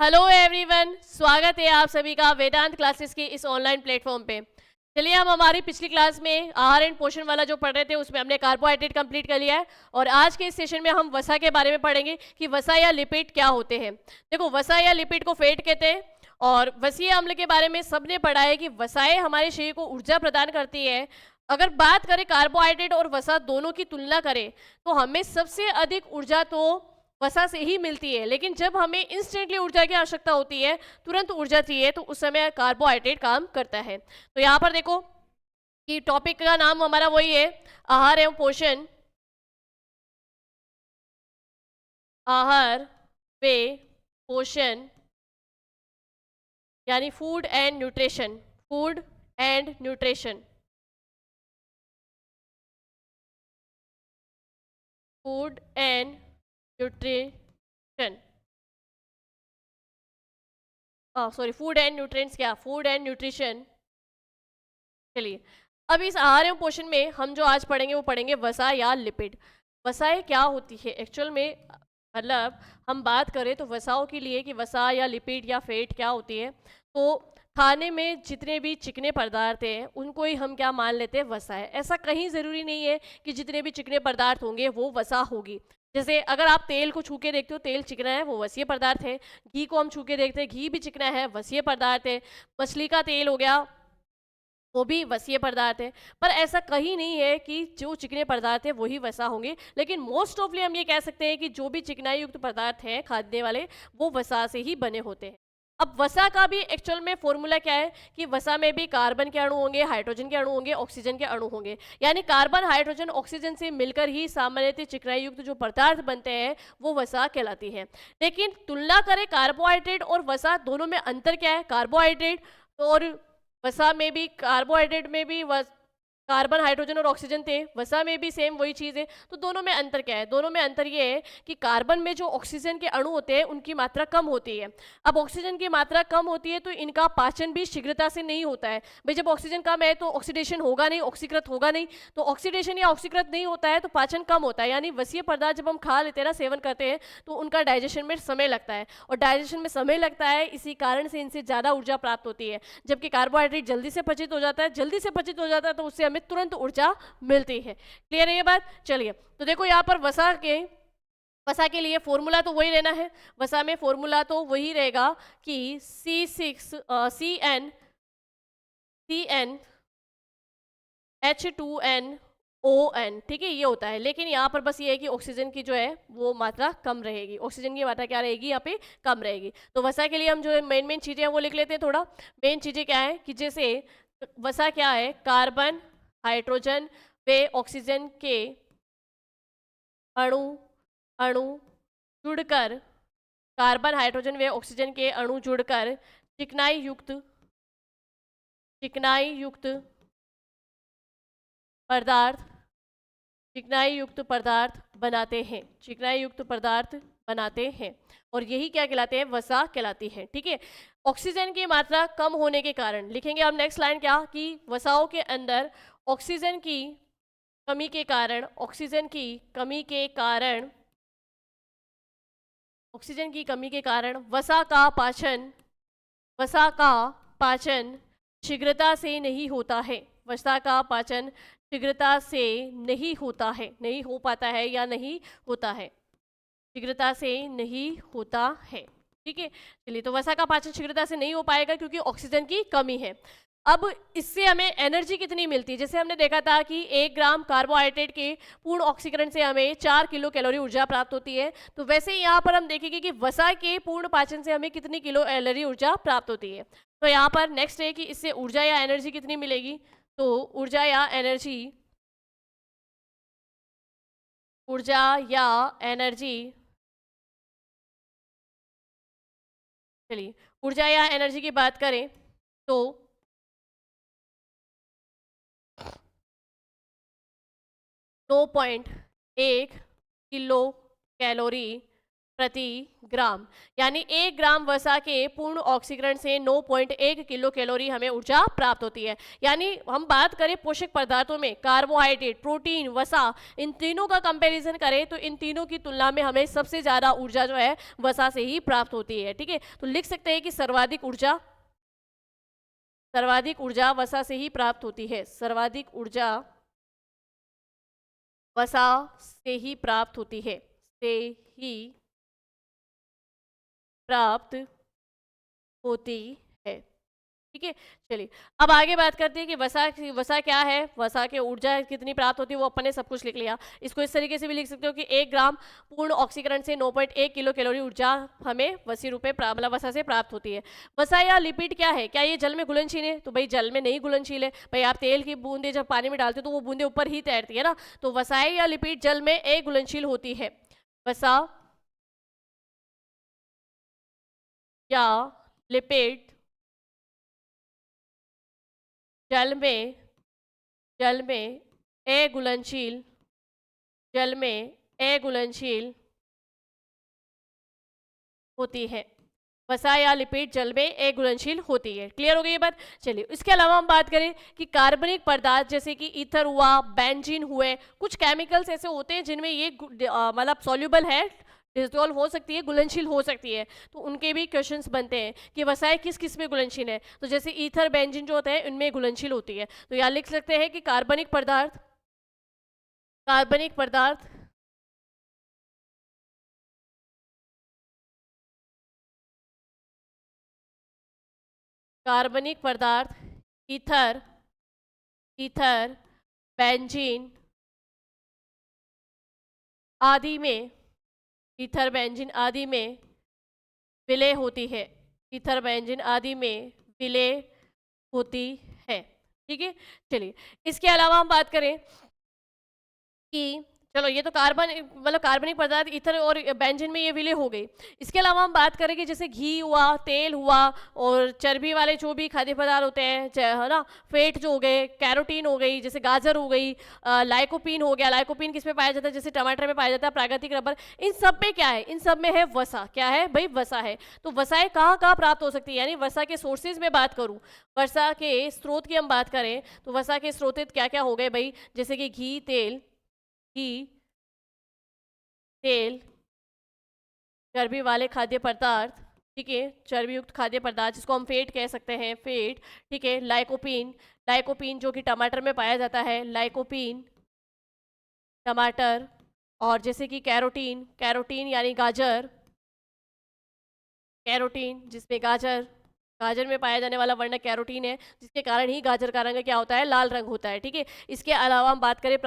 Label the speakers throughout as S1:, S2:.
S1: Hello everyone, स्वागत है आप सभी का वेदांत क्लासेस की इस ऑनलाइन प्लेटफॉर्म पे। चलिए, हम हमारी पिछली क्लास में आहार एंड पोषण वाला जो पढ़ रहे थे उसमें हमने कार्बोहाइड्रेट कंप्लीट कर लिया है और आज के इस सेशन में हम वसा के बारे में पढ़ेंगे कि वसा या लिपिड क्या होते हैं। देखो, वसा या लिपिड को फैट कहते हैं और वसीय अम्ल के बारे में सबने पढ़ा है कि वसाएं हमारे शरीर को ऊर्जा प्रदान करती है। अगर बात करें कार्बोहाइड्रेट और वसा दोनों की तुलना करें तो हमें सबसे अधिक ऊर्जा तो वसा से ही मिलती है, लेकिन जब हमें इंस्टेंटली ऊर्जा की आवश्यकता होती है, तुरंत ऊर्जा चाहिए, तो उस समय कार्बोहाइड्रेट काम करता है। तो यहाँ पर देखो कि टॉपिक का नाम हमारा वही है, आहार एवं पोषण। आहार व पोषण यानी food and nutrition. Food and nutrition. Food and nutrition. Sorry, food and nutrients, क्या फूड एंड न्यूट्रिशन। चलिए, अब इस आहार एवं पोषण में हम जो आज पढ़ेंगे वो पढ़ेंगे वसा या लिपिड। वसाएं क्या होती है एक्चुअल में, मतलब हम बात करें तो वसाओं के लिए कि वसा या लिपिड या फैट क्या होती है, तो खाने में जितने भी चिकने पदार्थ हैं उनको ही हम क्या मान लेते हैं, वसा है। ऐसा कहीं ज़रूरी नहीं है कि जितने भी चिकने पदार्थ होंगे वो वसा होगी। जैसे अगर आप तेल को छू के देखते हो, तेल चिकना है, वो वसीय पदार्थ है। घी को हम छू के देखते हैं, घी भी चिकना है, वसीय पदार्थ है। मछली का तेल हो गया, वो भी वसीय पदार्थ है। पर ऐसा कहीं नहीं है कि जो चिकने पदार्थ है वही वसा होंगे, लेकिन मोस्ट ऑफली हम ये कह सकते हैं कि जो भी चिकनाई युक्त पदार्थ हैं खाने वाले, वो वसा से ही बने होते हैं। अब वसा का भी एक्चुअल में फॉर्मूला क्या है कि वसा में भी कार्बन के अणु होंगे, हाइड्रोजन के अणु होंगे, ऑक्सीजन के अणु होंगे। यानी कार्बन, हाइड्रोजन, ऑक्सीजन से मिलकर ही सामान्यतः चिकनाई युक्त जो पदार्थ बनते हैं वो वसा कहलाती है। लेकिन तुलना करें कार्बोहाइड्रेट और वसा, दोनों में अंतर क्या है। कार्बोहाइड्रेट और वसा में भी, कार्बोहाइड्रेट में भी कार्बन, हाइड्रोजन और ऑक्सीजन थे, वसा में भी सेम वही चीज़ है। तो दोनों में अंतर क्या है? दोनों में अंतर ये है कि कार्बन में जो ऑक्सीजन के अणु होते हैं उनकी मात्रा कम होती है। अब ऑक्सीजन की मात्रा कम होती है तो इनका पाचन भी शीघ्रता से नहीं होता है। भाई, जब ऑक्सीजन कम है तो ऑक्सीडेशन होगा नहीं, ऑक्सीकृत होगा नहीं। तो ऑक्सीडेशन या ऑक्सीकृत नहीं होता है तो पाचन कम होता है। यानी वसीय पदार्थ जब हम खा लेते हैं ना, सेवन करते हैं, तो उनका डाइजेशन में समय लगता है और डाइजेशन में समय लगता है, इसी कारण से इनसे ज़्यादा ऊर्जा प्राप्त होती है। जबकि कार्बोहाइड्रेट जल्दी से पचित हो जाता है, जल्दी से पचित हो जाता है, तो उससे हमें तुरंत ऊर्जा मिलती है। क्लियर है ये बात? चलिए, तो देखो यहाँ पर वसा के लिए फॉर्मूला तो वही रहना है। वसा में फॉर्मूला तो वही रहेगा कि CN H2NON, ठीक है, ये होता है। लेकिन यहाँ पर बस ये है कि ऑक्सीजन की जो है वो मात्रा कम रहेगी। ऑक्सीजन की मात्रा क्या रहेगी यहाँ पे, कम रहेगी। तो वसा के लिए हम जो मेन मेन चीज़ें हैं वो लिख लेते हैं थोड़ा। मेन चीज़ें क्या है कि जैसे वसा क्या है, कार्बन, हाइड्रोजन व ऑक्सीजन के अणु अणु जुड़कर, कार्बन, हाइड्रोजन व ऑक्सीजन के अणु जुड़कर चिकनाई युक्त पदार्थ चिकनाई युक्त पदार्थ बनाते हैं। चिकनाई युक्त पदार्थ बनाते हैं और यही क्या कहलाते हैं, वसा कहलाती है। ठीक है, ऑक्सीजन की मात्रा कम होने के कारण लिखेंगे हम नेक्स्ट लाइन क्या कि वसाओं के अंदर ऑक्सीजन की कमी के कारण, ऑक्सीजन की कमी के कारण, ऑक्सीजन की कमी के कारण वसा का पाचन शीघ्रता से नहीं होता है। वसा का पाचन शीघ्रता से नहीं होता है, नहीं हो पाता है या नहीं होता है, शीघ्रता से नहीं होता है। ठीक है, चलिए, तो वसा का पाचन शीघ्रता से नहीं हो पाएगा क्योंकि ऑक्सीजन की कमी है। अब इससे हमें एनर्जी कितनी मिलती है? जैसे हमने देखा था कि 1 ग्राम कार्बोहाइड्रेट के पूर्ण ऑक्सीकरण से हमें 4 किलो कैलोरी ऊर्जा प्राप्त होती है। तो वैसे ही यहाँ पर हम देखेंगे कि वसा के पूर्ण पाचन से हमें कितनी किलो कैलोरी ऊर्जा प्राप्त होती है। तो यहाँ पर नेक्स्ट है कि इससे ऊर्जा या एनर्जी कितनी मिलेगी। तो ऊर्जा या एनर्जी, चलिए, ऊर्जा या एनर्जी की बात करें तो 9.1 किलो कैलोरी प्रति ग्राम, यानी 1 ग्राम वसा के पूर्ण ऑक्सीकरण से 9.1 किलो कैलोरी हमें ऊर्जा प्राप्त होती है। यानी हम बात करें पोषक पदार्थों में कार्बोहाइड्रेट, प्रोटीन, वसा, इन तीनों का कंपैरिजन करें तो इन तीनों की तुलना में हमें सबसे ज़्यादा ऊर्जा जो है वसा से ही प्राप्त होती है। ठीक है, तो लिख सकते हैं कि सर्वाधिक ऊर्जा वसा से ही प्राप्त होती है। सर्वाधिक ऊर्जा वसा से ही प्राप्त होती है, से ही प्राप्त होती है। ठीक है, चलिए अब आगे बात करते हैं कि वसा क्या है, वसा के ऊर्जा कितनी प्राप्त होती है, वो अपन ने सब कुछ लिख लिया। इसको इस तरीके से भी लिख सकते हो कि 1 ग्राम पूर्ण ऑक्सीकरण से 9.1 किलो कैलोरी ऊर्जा हमें वसी रूपे मतलब वसा से प्राप्त होती है। वसा या लिपिड क्या है, क्या ये जल में घुलनशील है? तो भाई जल में नहीं घुलनशील है। भाई आप तेल की बूंदे जब पानी में डालते हो तो वो बूंदे ऊपर ही तैरती है ना, तो वसाएं या लिपिड जल में अघुलनशील होती है। वसा या लिपिड जल में अघुलनशील होती है। वसा या लिपिड जल में अघुलनशील होती है। क्लियर हो गई ये बात? चलिए इसके अलावा हम बात करें कि कार्बनिक पदार्थ जैसे कि ईथर हुआ, बेंजीन हुए, कुछ केमिकल्स ऐसे होते हैं जिनमें ये मतलब सॉल्युबल है, डिसॉल्व हो सकती है, घुलनशील हो सकती है, तो उनके भी क्वेश्चंस बनते हैं कि वसाएं किस किस में घुलनशील है। तो जैसे ईथर, बेंजीन जो होते हैं इनमें घुलनशील होती है। तो यहाँ लिख सकते हैं कि कार्बनिक पदार्थ ईथर, बेंजीन आदि में विलय होती है। ईथर, बेंजीन आदि में विलय होती है। ठीक है, चलिए इसके अलावा हम बात करें कि चलो ये तो कार्बनिक पदार्थ ईथर और बेंजीन में ये विलय हो गई। इसके अलावा हम बात करें कि जैसे घी हुआ, तेल हुआ और चर्बी वाले जो भी खाद्य पदार्थ होते हैं, है ना, फैट जो हो गए, कैरोटीन हो गई, जैसे गाजर हो गई, लाइकोपीन हो गया। लाइकोपीन किस में पाया जाता है? जैसे टमाटर में पाया जाता है, प्राकृतिक रबर। इन सब में क्या है? इन सब में है वसा। क्या है भाई? वसा है। तो वसाएं कहाँ कहाँ प्राप्त हो सकती है? यानी वसा के सोर्सेज में बात करूँ, वसा के स्रोत की हम बात करें तो वसा के स्रोत क्या क्या हो गए भाई? जैसे कि घी, तेल, चर्बी वाले खाद्य पदार्थ, ठीक है, चर्बी युक्त खाद्य पदार्थ जिसको हम फैट कह सकते हैं, फैट। ठीक है, लाइकोपीन जो कि टमाटर में पाया जाता है, लाइकोपीन टमाटर। और जैसे कि कैरोटीन यानी गाजर, जिसमें गाजर में पाया जाने वाला वर्णक कैरोटीन है, जिसके कारण ही गाजर का रंग क्या होता है? लाल रंग होता है। ठीक है, इसके अलावा हम बात करें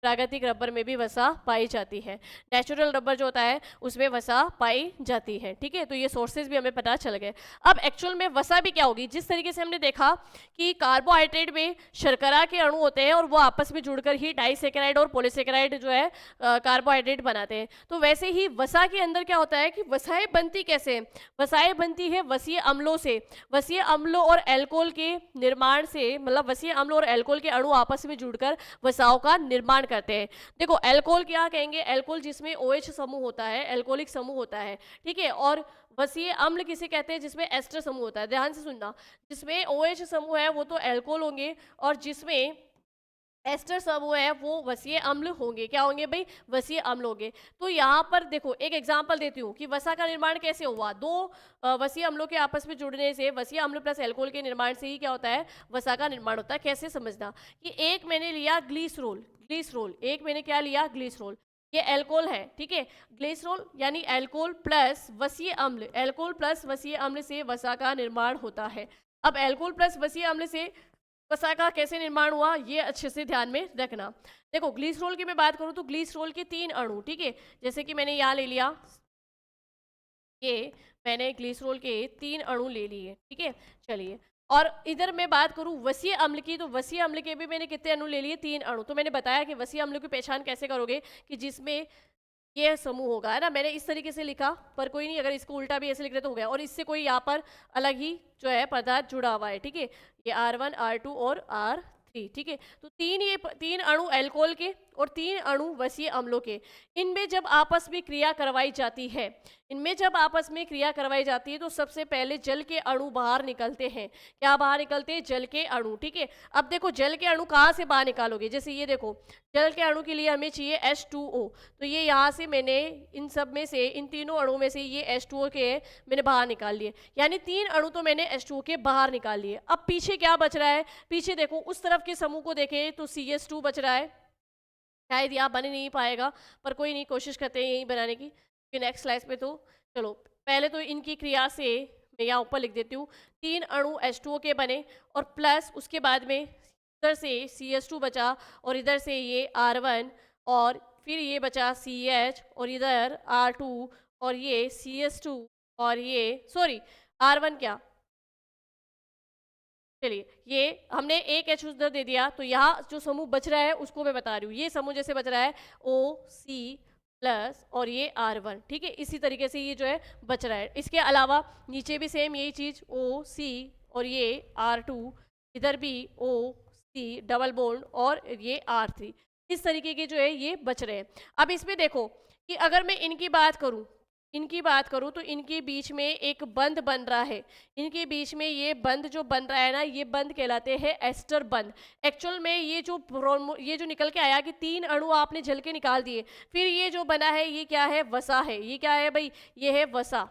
S1: प्राकृतिक रबर में भी वसा पाई जाती है। नेचुरल रबर जो होता है उसमें वसा पाई जाती है। ठीक है, तो ये सोर्सेज भी हमें पता चल गए। अब एक्चुअल में वसा भी क्या होगी? जिस तरीके से हमने देखा कि कार्बोहाइड्रेट में शर्करा के अणु होते हैं और वो आपस में जुड़कर ही डाइसेकेराइड और पॉलीसेकेराइड जो है कार्बोहाइड्रेट बनाते हैं, तो वैसे ही वसा के अंदर क्या होता है कि वसाएं बनती कैसे हैं? वसाएं बनती है वसीय अम्लों से। वसीय अम्लों और एल्कोहल के निर्माण से, मतलब वसीय अम्ल और एल्कोहल के अणु आपस में जुड़कर वसाओं का निर्माण करते हैं। देखो अल्कोहल क्या कहेंगे? अल्कोहल जिसमें OH समूह होता है, एल्कोहलिक समूह होता है। ठीक है, और वसीय अम्ल किसे कहते हैं? जिसमें एस्टर समूह होता है। ध्यान से सुनना, जिसमें OH समूह है वो तो एल्कोहल होंगे और जिसमें एस्टर समूह है वो वसीय अम्ल होंगे। क्या होंगे भाई? वसीय अम्ल होंगे। तो यहाँ पर देखो एक एग्जांपल देती हूँ कि वसा का निर्माण कैसे हुआ। दो वसीय अम्लों के आपस में जुड़ने से, वसीय अम्ल प्लस एल्कोहल के निर्माण से ही क्या होता है? वसा का निर्माण होता है। कैसे समझना कि एक मैंने लिया ग्लिसरॉल, एक मैंने क्या लिया? ग्लिसरॉल। ये एल्कोहल है। ठीक है, ग्लिसरॉल यानी एल्कोहल प्लस वसीय अम्ल से वसा का निर्माण होता है। अब एल्कोहल प्लस वसीय अम्ल से वसा का कैसे निर्माण हुआ ये अच्छे से ध्यान में रखना। देखो ग्लिसरॉल की मैं बात करूं तो ग्लिसरॉल के 3 अणु, ठीक है, जैसे कि मैंने यहाँ ले लिया, ये मैंने ग्लिसरॉल के 3 अणु ले लिए। ठीक है, चलिए, और इधर मैं बात करूं वसीय अम्ल की, तो वसीय अम्ल के भी मैंने कितने अणु ले लिए? 3 अणु। तो मैंने बताया कि वसीय अम्ल की पहचान कैसे करोगे कि जिसमें ये समूह होगा, है ना। मैंने इस तरीके से लिखा, पर कोई नहीं, अगर इसको उल्टा भी ऐसे लिख रहे तो हो गया। और इससे कोई यहाँ पर अलग ही जो है पदार्थ जुड़ा हुआ है। ठीक है, ये R1, R2 और R3। ठीक है, तो 3 अणु एल्कोहल के और 3 अणु वसीय अम्लों के, इनमें जब आपस में क्रिया करवाई जाती है, इनमें जब आपस में क्रिया करवाई जाती है तो सबसे पहले जल के अणु बाहर निकलते हैं। क्या बाहर निकलते हैं? जल के अणु। ठीक है, अब देखो जल के अणु कहाँ से बाहर निकालोगे, जैसे ये देखो जल के अणु के लिए हमें चाहिए H2O, तो ये यहाँ से मैंने इन सब में से, इन तीनों अणुओं में से ये H2O के मैंने बाहर निकाल लिए, यानी 3 अणु तो मैंने H2O के बाहर निकाल लिए। अब पीछे क्या बच रहा है? पीछे देखो उस तरफ के समूह को देखें तो CH2 बच रहा है, शायद यहाँ बन नहीं पाएगा पर कोई नहीं, कोशिश करते हैं यही बनाने की, फिर नेक्स्ट स्लाइड पे। तो चलो पहले तो इनकी क्रिया से मैं यहाँ ऊपर लिख देती हूँ, 3 अणु H2O के बने और प्लस उसके बाद में इधर से CH2 बचा और इधर से ये R1 और फिर ये बचा CH और इधर R2 और ये CH2 और ये सॉरी R1 क्या, चलिए ये हमने एक H उधर दे दिया, तो यहाँ जो समूह बच रहा है उसको मैं बता रही हूँ, ये समूह जैसे बच रहा है OC प्लस और ये R1, ठीक है, इसी तरीके से ये जो है बच रहा है। इसके अलावा नीचे भी सेम यही चीज़ OC और ये R2, इधर भी OC डबल बॉन्ड और ये R3, इस तरीके के जो है ये बच रहे हैं। अब इसमें देखो कि अगर मैं इनकी बात करूँ, इनकी बात करूं तो इनके बीच में एक बंध बन रहा है, इनके बीच में ये बंध जो बन रहा है ना, ये बंध कहलाते हैं एस्टर बंध। एक्चुअल में ये जो निकल के आया कि 3 अणु आपने झल के निकाल दिए, फिर ये जो बना है ये क्या है? वसा है। ये क्या है भाई? ये है वसा,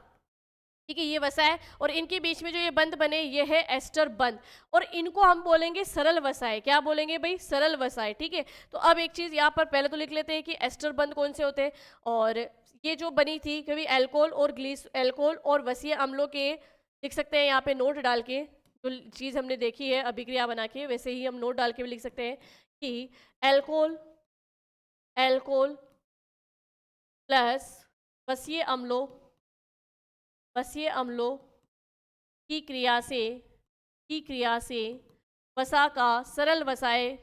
S1: ठीक है, ये वसा है। और इनके बीच में जो ये बंध बने ये है एस्टर बंध, और इनको हम बोलेंगे सरल वसाएं। क्या बोलेंगे भाई? सरल वसाएं। ठीक है, तो अब एक चीज यहाँ पर पहले तो लिख लेते हैं कि एस्टर बंध कौन से होते हैं, और ये जो बनी थी कभी एल्कोहल और वसीय अम्लों के, लिख सकते हैं यहाँ पे नोट डाल के, जो चीज़ हमने देखी है अभिक्रिया बना के वैसे ही हम नोट डाल के भी लिख सकते हैं कि एल्कोहल प्लस वसीय अम्लों की क्रिया से वसा का सरल वसाए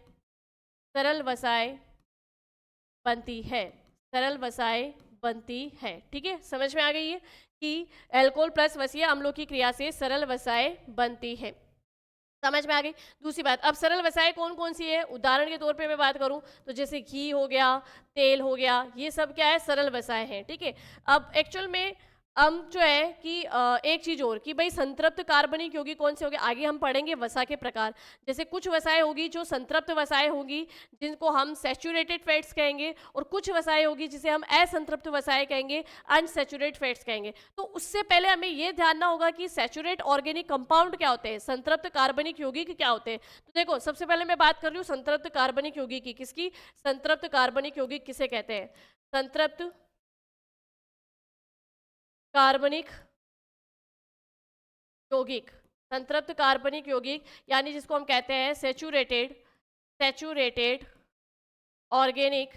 S1: बनती है। ठीक है, समझ में आ गई है कि एल्कोहल प्लस वसीय अम्लों की क्रिया से सरल वसाए बनती है। समझ में आ गई। दूसरी बात, अब सरल वसाएं कौन कौन सी है? उदाहरण के तौर पे मैं बात करूं तो जैसे घी हो गया, तेल हो गया, ये सब क्या है? सरल वसाएं हैं। ठीक है, अब एक्चुअल में हम जो है कि एक चीज और कि भाई संतृप्त कार्बनिक यौगिक कौन से होंगे, आगे हम पढ़ेंगे वसा के प्रकार। जैसे कुछ वसाएं होगी जो संतृप्त वसाएं होंगी जिनको हम सैचुरेटेड फैट्स कहेंगे, और कुछ वसाएं होगी जिसे हम असंतृप्त वसाएं कहेंगे, अनसैचुरेटेड फैट्स कहेंगे। तो उससे पहले हमें ये ध्यानना होगा कि सैचुरेट ऑर्गेनिक कंपाउंड क्या होते हैं, संतृप्त कार्बनिक यौगिक क्या होते हैं। तो देखो सबसे पहले मैं बात कर रही हूँ संतृप्त कार्बनिक यौगिक की। किसकी? संतृप्त कार्बनिक यौगिक किसे कहते हैं? संतृप्त कार्बनिक यौगिक, संतृप्त कार्बनिक यौगिक यानी जिसको हम कहते हैं saturated organic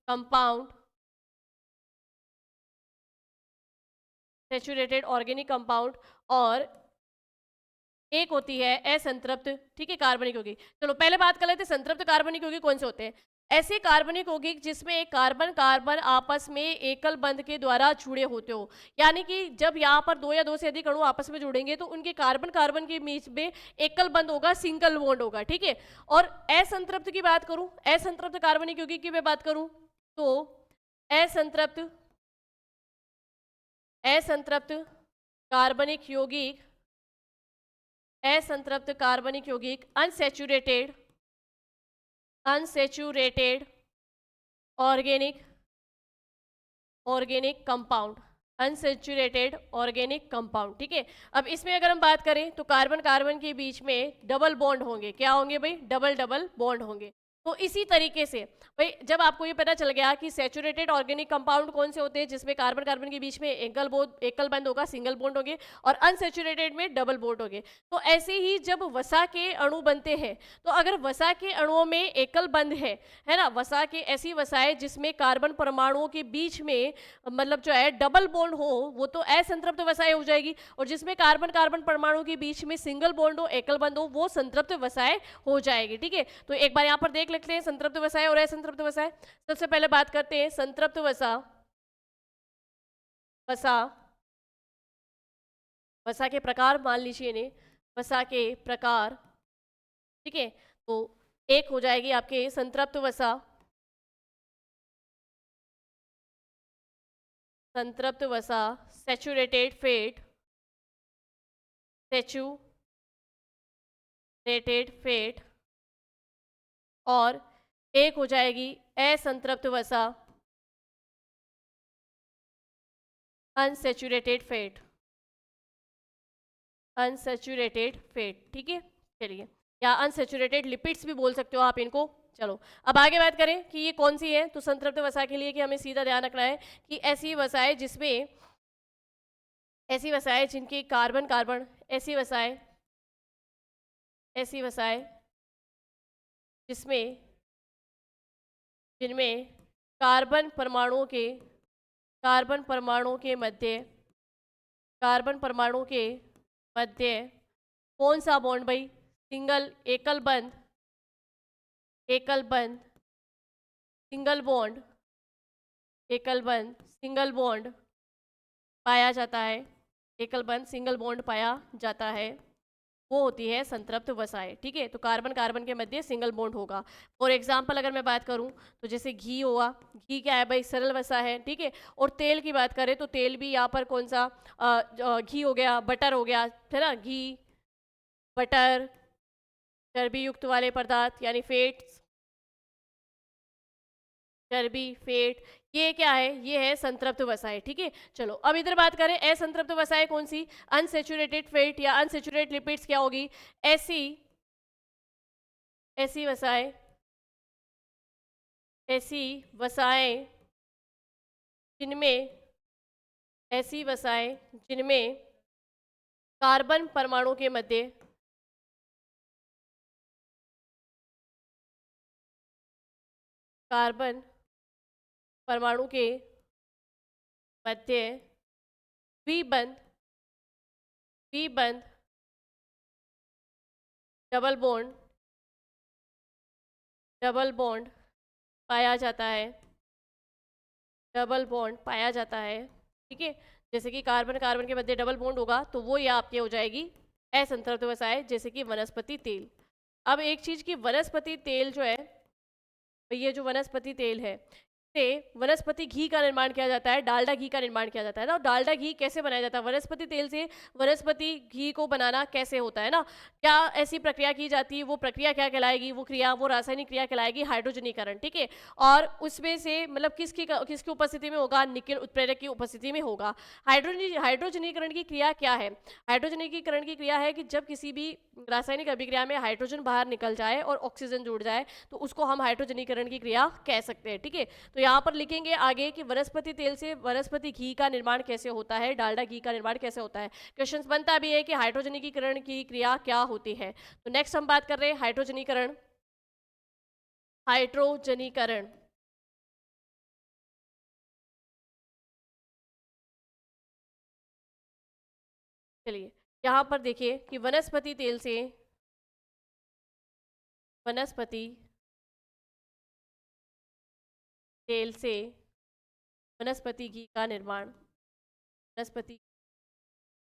S1: compound, saturated organic compound, और एक होती है असंतृप्त, ठीक है, कार्बनिक यौगिक। चलो पहले बात कर लेते हैं संतृप्त कार्बनिक यौगिक कौन से होते हैं। ऐसे कार्बनिक यौगिक जिसमें एक कार्बन कार्बन आपस में एकल बंध के द्वारा जुड़े होते हो, यानी कि जब यहाँ पर 2 या 2 से अधिक अणु आपस में जुड़ेंगे तो उनके कार्बन कार्बन के बीच में एकल बंध होगा, सिंगल बॉन्ड होगा। ठीक है, और असंतृप्त की बात करूं, असंतृप्त कार्बनिक यौगिक की मैं बात करूं तो असंतृप्त कार्बनिक यौगिक अनसैचुरेटेड ऑर्गेनिक कंपाउंड, ठीक है। अब इसमें अगर हम बात करें तो कार्बन कार्बन के बीच में डबल बॉन्ड होंगे। क्या होंगे भाई? डबल बॉन्ड होंगे। तो इसी तरीके से भाई जब आपको ये पता चल गया कि सैचुरेटेड ऑर्गेनिक कंपाउंड कौन से होते हैं जिसमें कार्बन कार्बन के बीच में एकल बंध होगा, सिंगल बॉन्ड होंगे, और अनसैचुरेटेड में डबल बॉन्ड होंगे। तो ऐसे ही जब वसा के अणु बनते हैं तो अगर वसा के अणुओं में एकल बंध है ना, वसा के ऐसी वसाएं जिसमें कार्बन परमाणुओं के बीच में मतलब जो है डबल बॉन्ड हो वो तो असंतृप्त वसाएं हो जाएगी, और जिसमें कार्बन कार्बन परमाणु के बीच में सिंगल बॉन्ड हो, एकल बंध हो, वो संतृप्त वसाएं हो जाएगी। ठीक है, तो एक बार यहाँ पर देख लेते हैं संतृप्त वसाएं और असंतृप्त वसाएं। सबसे पहले बात करते हैं संतृप्त वसा के प्रकार। मान लीजिए इन्हें वसा के प्रकार, ठीक है। तो एक हो जाएगी आपके संतृप्त वसा, संतृप्त वसा, सैचुरेटेड फैट, सैचुरेटेड फैट, और एक हो जाएगी असंतृप्त वसा, अनसैचुरेटेड फैट, अनसैचुरेटेड फैट, ठीक है। चलिए, या अनसैचुरेटेड लिपिड्स भी बोल सकते हो आप इनको। चलो, अब आगे बात करें कि ये कौन सी है। तो संतृप्त वसा के लिए कि हमें सीधा ध्यान रखना है कि ऐसी वसाएं जिसमें, ऐसी वसाएं जिनकी कार्बन कार्बन, ऐसी वसाएं, ऐसी वसाएं जिसमें, जिनमें कार्बन परमाणुओं के, कार्बन परमाणुओं के मध्य, कार्बन परमाणु के मध्य कौन सा बॉन्ड भाई, सिंगल, एकल बंध, एकल बंध, सिंगल बॉन्ड, एकल बंध, सिंगल बॉन्ड पाया जाता है, एकल बंध सिंगल बॉन्ड पाया जाता है, वो होती है संतृप्त वसाएं, ठीक है। तो कार्बन कार्बन के मध्य सिंगल बॉन्ड होगा। फॉर एग्जांपल अगर मैं बात करूं तो जैसे घी हुआ, घी क्या है भाई, सरल वसा है, ठीक है। और तेल की बात करें तो तेल भी यहाँ पर कौन सा, घी हो गया, बटर हो गया, है ना, घी, बटर, चर्बी युक्त वाले पदार्थ यानी फैट्स, चर्बी, फैट, ये क्या है, ये है संतृप्त वसाएं, ठीक है। चलो, अब इधर बात करें असंतृप्त वसाएं कौन सी, अनसैचुरेटेड फैट या अनसैचुरेटेड लिपिड्स क्या होगी, ऐसी, ऐसी वसाएं, ऐसी वसाएं जिनमें, ऐसी वसाएं जिनमें कार्बन परमाणु के मध्य, कार्बन परमाणु के मध्य द्विबंध, द्विबंध, डबल बॉन्ड, डबल बॉन्ड पाया जाता है, डबल बॉन्ड पाया जाता है, ठीक है। जैसे कि कार्बन कार्बन के मध्य डबल बॉन्ड होगा तो वो ये आपके हो जाएगी असंतृप्त वसाएं, जैसे कि वनस्पति तेल। अब एक चीज की, वनस्पति तेल जो है, तो ये जो वनस्पति तेल है, से वनस्पति घी का निर्माण किया जाता है, डालडा घी का निर्माण किया जाता है ना। डालडा घी कैसे बनाया जाता है, वनस्पति तेल से वनस्पति घी को बनाना कैसे होता है ना, क्या ऐसी प्रक्रिया की जाती है, वो प्रक्रिया क्या कहलाएगी, वो क्रिया, वो रासायनिक क्रिया कहलाएगी हाइड्रोजनीकरण, ठीक है। और उसमें से मतलब किसकी किसकी उपस्थिति में होगा, निकेल उत्प्रेरक की उपस्थिति में होगा। हाइड्रोजनीकरण की क्रिया क्या है, हाइड्रोजनीकरण की क्रिया है कि जब किसी भी रासायनिक अभिक्रिया में हाइड्रोजन बाहर निकल जाए और ऑक्सीजन जुड़ जाए तो उसको हम हाइड्रोजनीकरण की क्रिया कह सकते हैं, ठीक है। तो यहाँ पर लिखेंगे आगे कि वनस्पति तेल से वनस्पति घी का निर्माण कैसे होता है, डालडा घी का निर्माण कैसे होता है। क्वेश्चन बनता भी है कि हाइड्रोजनीकरण की क्रिया क्या होती है। तो नेक्स्ट हम बात कर रहे हैं हाइड्रोजनीकरण, हाइड्रोजनीकरण। चलिए, यहाँ पर देखिए कि वनस्पति तेल से, वनस्पति तेल से वनस्पति घी का निर्माण, वनस्पति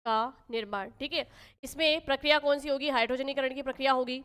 S1: का निर्माण, ठीक है। इसमें प्रक्रिया कौन सी होगी, हाइड्रोजनीकरण की प्रक्रिया होगी,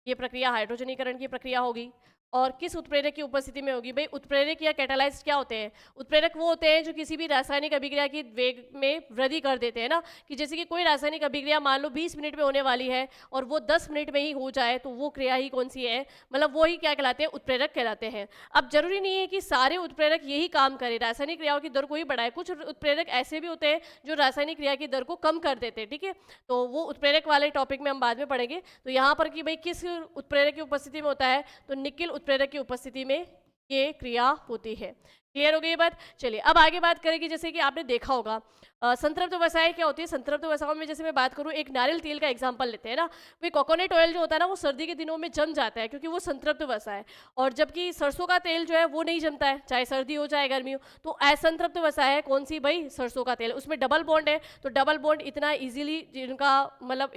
S1: ये प्रक्रिया हाइड्रोजनीकरण की प्रक्रिया होगी। और किस उत्प्रेरक की उपस्थिति में होगी भाई, उत्प्रेरक या कैटालाइज क्या होते हैं, उत्प्रेरक वो होते हैं जो किसी भी रासायनिक अभिक्रिया की वेग में वृद्धि कर देते हैं ना, कि जैसे कि कोई रासायनिक अभिक्रिया मान लो 20 मिनट में होने वाली है और वो 10 मिनट में ही हो जाए तो वो क्रिया ही कौन सी है, मतलब वो ही क्या कहलाते हैं, उत्प्रेरक कहलाते हैं। अब जरूरी नहीं है कि सारे उत्प्रेरक यही काम करें, रासायनिक क्रियाओं की दर को ही बढ़ाए, कुछ उत्प्रेरक ऐसे भी होते हैं जो रासायनिक क्रिया की दर को कम कर देते हैं, ठीक है। तो वो उत्प्रेरक वाले टॉपिक में हम बाद में पढ़ेंगे। तो यहाँ पर कि भाई किस उत्प्रेरक की उपस्थिति में होता है, तो निकेल उत्प्रेरक की उपस्थिति में ये क्रिया होती है। क्लियर हो गई ये बात। चलिए, अब आगे बात करेंगे, जैसे कि आपने देखा होगा संतृप्त वसाएं क्या होती है। संतृप्त वसाओं में जैसे मैं बात करूं, एक नारियल तेल का एग्जांपल लेते हैं ना, वे कोकोनट ऑयल जो होता है ना वो सर्दी के दिनों में जम जाता है क्योंकि वो संतृप्त वसा है, और जबकि सरसों का तेल जो है वो नहीं जमता है, चाहे सर्दी हो चाहे गर्मी हो। तो असंतृप्त वसा है कौन सी भाई, सरसों का तेल, उसमें डबल बॉन्ड है, तो डबल बॉन्ड इतना ईजिली जिनका मतलब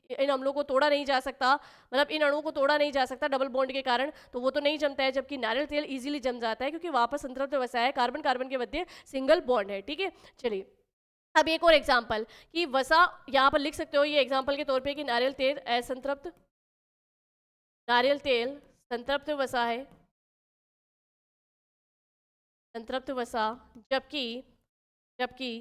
S1: इन अम्लों को तोड़ा नहीं जा सकता, मतलब इन अणुओं को तोड़ा नहीं जा सकता डबल बॉन्ड के कारण, तो वो तो नहीं जमता है। जबकि नारियल तेल इजीली जम जाता है क्योंकि वापस संतृप्त वसा है, कार्बन कार्बन के मध्य सिंगल बॉन्ड है, ठीक है। चलिए, अब एक और एग्जाम्पल कि वसा यहाँ पर लिख सकते हो ये एग्जाम्पल के तौर पे कि नारियल तेल असंतृप्त नारियल तेल संतृप्त वसा है, संतृप्त वसा, जबकि जबकि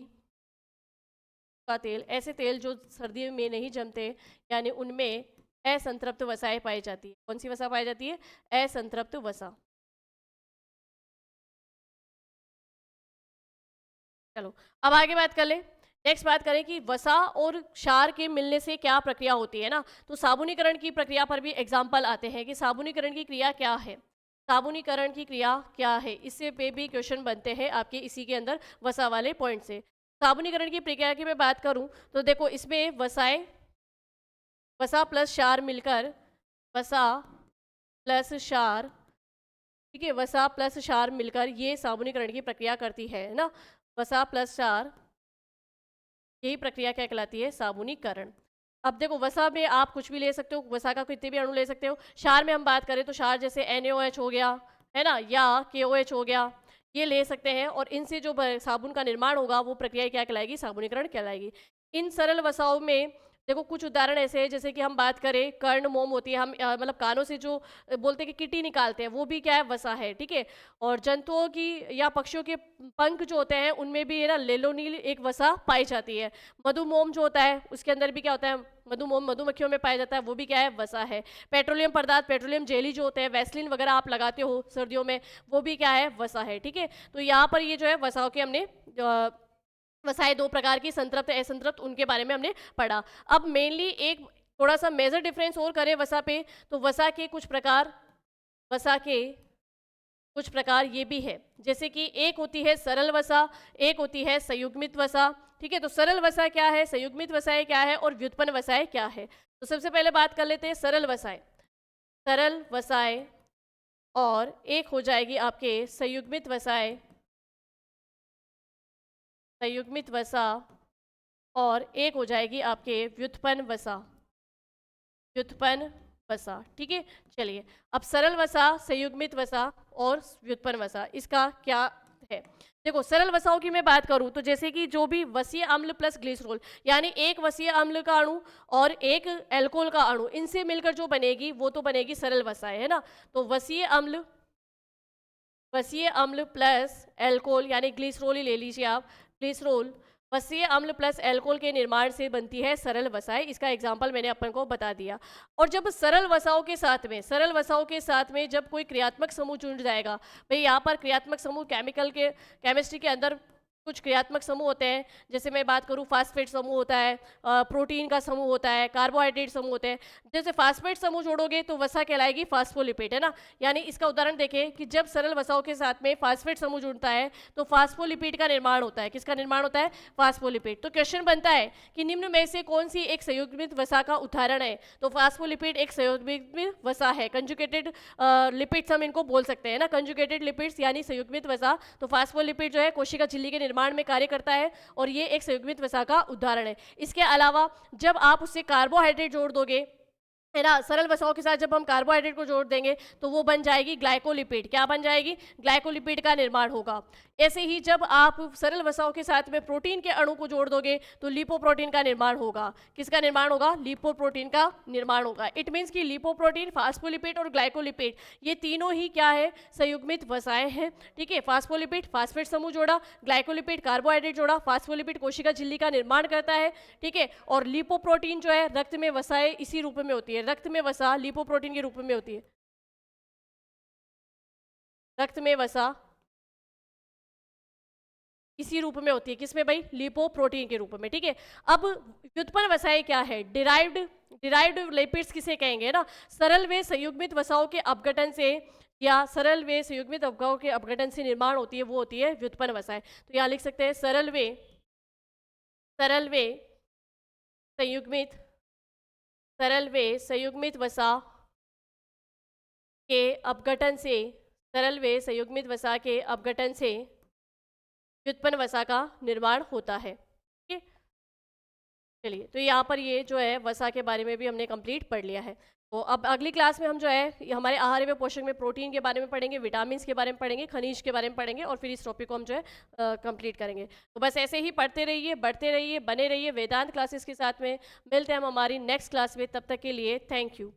S1: का तेल, ऐसे तेल जो सर्दियों में नहीं जमते, यानी उनमें असंतृप्त वसाएं पाई जाती है। कौन सी वसा पाई जाती है? असंतृप्त वसा। चलो अब आगे बात कर ले। नेक्स्ट बात करें कि वसा और क्षार के मिलने से क्या प्रक्रिया होती है ना, तो साबुनीकरण की प्रक्रिया पर भी एग्जाम्पल आते हैं कि साबुनीकरण की क्रिया क्या है, साबुनीकरण की क्रिया क्या है, इससे पे भी क्वेश्चन बनते हैं आपके इसी के अंदर वसा वाले पॉइंट से। साबुनीकरण की प्रक्रिया की मैं बात करूं तो देखो इसमें वसाएं, वसा प्लस क्षार मिलकर, वसा प्लस क्षार, ठीक है, वसा प्लस क्षार मिलकर ये साबुनीकरण की प्रक्रिया करती है ना, वसा प्लस क्षार, यही प्रक्रिया क्या कहलाती है? साबुनीकरण। अब देखो वसा में आप कुछ भी ले सकते हो, वसा का कितने भी अणु ले सकते हो। क्षार में हम बात करें तो क्षार जैसे NaOH हो गया है ना, या KOH हो गया, ये ले सकते हैं, और इनसे जो साबुन का निर्माण होगा वो प्रक्रिया क्या कहलाएगी? साबुनीकरण कहलाएगी। इन सरल वसाओं में देखो कुछ उदाहरण ऐसे हैं, जैसे कि हम बात करें कर्ण मोम होती है, हम मतलब कानों से जो बोलते हैं कि किटी निकालते हैं, वो भी क्या है? वसा है, ठीक है। और जंतुओं की या पक्षियों के पंख जो होते हैं उनमें भी ये ना लेलोनील एक वसा पाई जाती है। मधुमोम जो होता है उसके अंदर भी क्या होता है? मधुमोम मधुमक्खियों में पाया जाता है, वो भी क्या है? वसा है। पेट्रोलियम पदार्थ, पेट्रोलियम जेली जो होते हैं, वैसलीन वगैरह आप लगाते हो सर्दियों में, वो भी क्या है? वसा है, ठीक है। तो यहाँ पर ये जो है वसाओं के हमने वसाएं दो प्रकार की, संतृप्त असंतृप्त, उनके बारे में हमने पढ़ा। अब मेनली एक थोड़ा सा मेजर डिफरेंस और करें वसा पे, तो वसा के कुछ प्रकार, वसा के कुछ प्रकार ये भी है, जैसे कि एक होती है सरल वसा, एक होती है संयुग्मित वसा, ठीक है। तो सरल वसा क्या है, संयुग्मित वसाएं क्या है, और व्युत्पन्न वसाएं क्या है? तो सबसे पहले बात कर लेते हैं सरल वसाएं। सरल वसाएं और एक हो जाएगी आपके संयुग्मित वसाएं, संयुग्मित वसा, और एक हो जाएगी आपके व्युत्पन्न वसा, व्युत्पन्न वसा, ठीक है। चलिए अब सरल वसा, संयुग्मित वसा और व्युत्पन्न वसा, इसका क्या है? देखो सरल वसाओं की मैं बात करूं तो जैसे कि जो भी वसीय अम्ल प्लस ग्लिसरॉल, यानी एक वसीय अम्ल का अणु और एक एल्कोहल का अणु, इनसे मिलकर जो बनेगी वो तो बनेगी सरल वसाएं, है ना। तो वसीय अम्ल, वसीय अम्ल प्लस एल्कोहल, यानी ग्लिसरॉल ही ले लीजिए आप, ग्लिसरॉल, वसीय अम्ल प्लस एल्कोहल के निर्माण से बनती है सरल वसाएं। इसका एग्जाम्पल मैंने अपन को बता दिया। और जब सरल वसाओं के साथ में, सरल वसाओं के साथ में जब कोई क्रियात्मक समूह जुड़ जाएगा, भाई यहाँ पर क्रियात्मक समूह केमिकल के, केमिस्ट्री के अंदर कुछ क्रियात्मक समूह होते हैं, जैसे मैं बात करूँ फास्फेट समूह होता है, प्रोटीन का समूह होता है, कार्बोहाइड्रेट समूह होते हैं। जैसे फास्फेट समूह जोड़ोगे तो वसा कहलाएगी फास्फोलिपिड, है ना। यानी इसका उदाहरण देखें कि जब सरल वसाओं के साथ में फास्फेट समूह जुड़ता है तो फास्फोलिपिड का निर्माण होता है। किसका निर्माण होता है? फास्फोलिपिड। तो क्वेश्चन बनता है कि निम्न में से कौन सी एक संयुग्मित वसा का उदाहरण है? तो फास्फोलिपिड एक संयुग्मित वसा है, कंजुगेटेड लिपिड्स हम इनको बोल सकते हैं ना, कंजुगेटेड लिपिड्स यानी संयुग्मित वसा। तो फास्फोलिपिड जो है कोशिका झिल्ली के निर्माण में कार्य करता है और ये एक संयुग्मित वसा का उदाहरण है। इसके अलावा जब आप उससे कार्बोहाइड्रेट जोड़ दोगे, है ना, सरल वसाओं के साथ जब हम कार्बोहाइड्रेट को जोड़ देंगे तो वो बन जाएगी ग्लाइकोलिपिड। क्या बन जाएगी? ग्लाइकोलिपिड का निर्माण होगा। ऐसे ही जब आप सरल वसाओं के साथ में प्रोटीन के अणु को जोड़ दोगे तो लिपोप्रोटीन का निर्माण होगा। किसका निर्माण होगा? लिपोप्रोटीन का निर्माण होगा। इट मीन्स कि लिपोप्रोटीन, फास्फोलिपिड और ग्लाइकोलिपिड ये तीनों ही क्या है? संयुग्मित वसाएं हैं, ठीक है। फास्फोलिपिड फास्फेट समूह जोड़ा, ग्लाइकोलिपिड कार्बोहाइड्रेट जोड़ा, फास्फोलिपिड कोशिका झिल्ली का निर्माण करता है, ठीक है। और लिपोप्रोटीन जो है रक्त में वसाएं इसी रूप में होती है, रक्त में वसा लिपोप्रोटीन के रूप में होती है, रक्त में वसा इसी रूप में होती है। किसमें भाई? लिपोप्रोटीन के रूप में, ठीक है। अब व्युत्पन्न वसाएं क्या है? डिराइव्ड, डिराइव्ड लिपिड्स किसे कहेंगे ना, सरल व संयुग्मित वसाओं के अपघटन से या सरल व संयुग्मित अवयवों के अपघटन से निर्माण होती है, वो होती है व्युत्पन्न वसाएं। तो यहाँ लिख सकते हैं सरल व संयुग्मित, सरल व संयुग्मित वसा के अपघटन से, सरल व संयुग्मित वसा के अपघटन से व्युत्पन्न वसा का निर्माण होता है, ठीक है। चलिए तो यहाँ पर ये जो है वसा के बारे में भी हमने कंप्लीट पढ़ लिया है। तो अब अगली क्लास में हम जो है हमारे आहार में पोषक में प्रोटीन के बारे में पढ़ेंगे, विटामिन्स के बारे में पढ़ेंगे, खनिज के बारे में पढ़ेंगे, और फिर इस टॉपिक को हम जो है कंप्लीट करेंगे। तो बस ऐसे ही पढ़ते रहिए, बढ़ते रहिए, बने रहिए वेदांत क्लासेस के साथ में। मिलते हैं हम हमारी नेक्स्ट क्लास में, तब तक के लिए थैंक यू।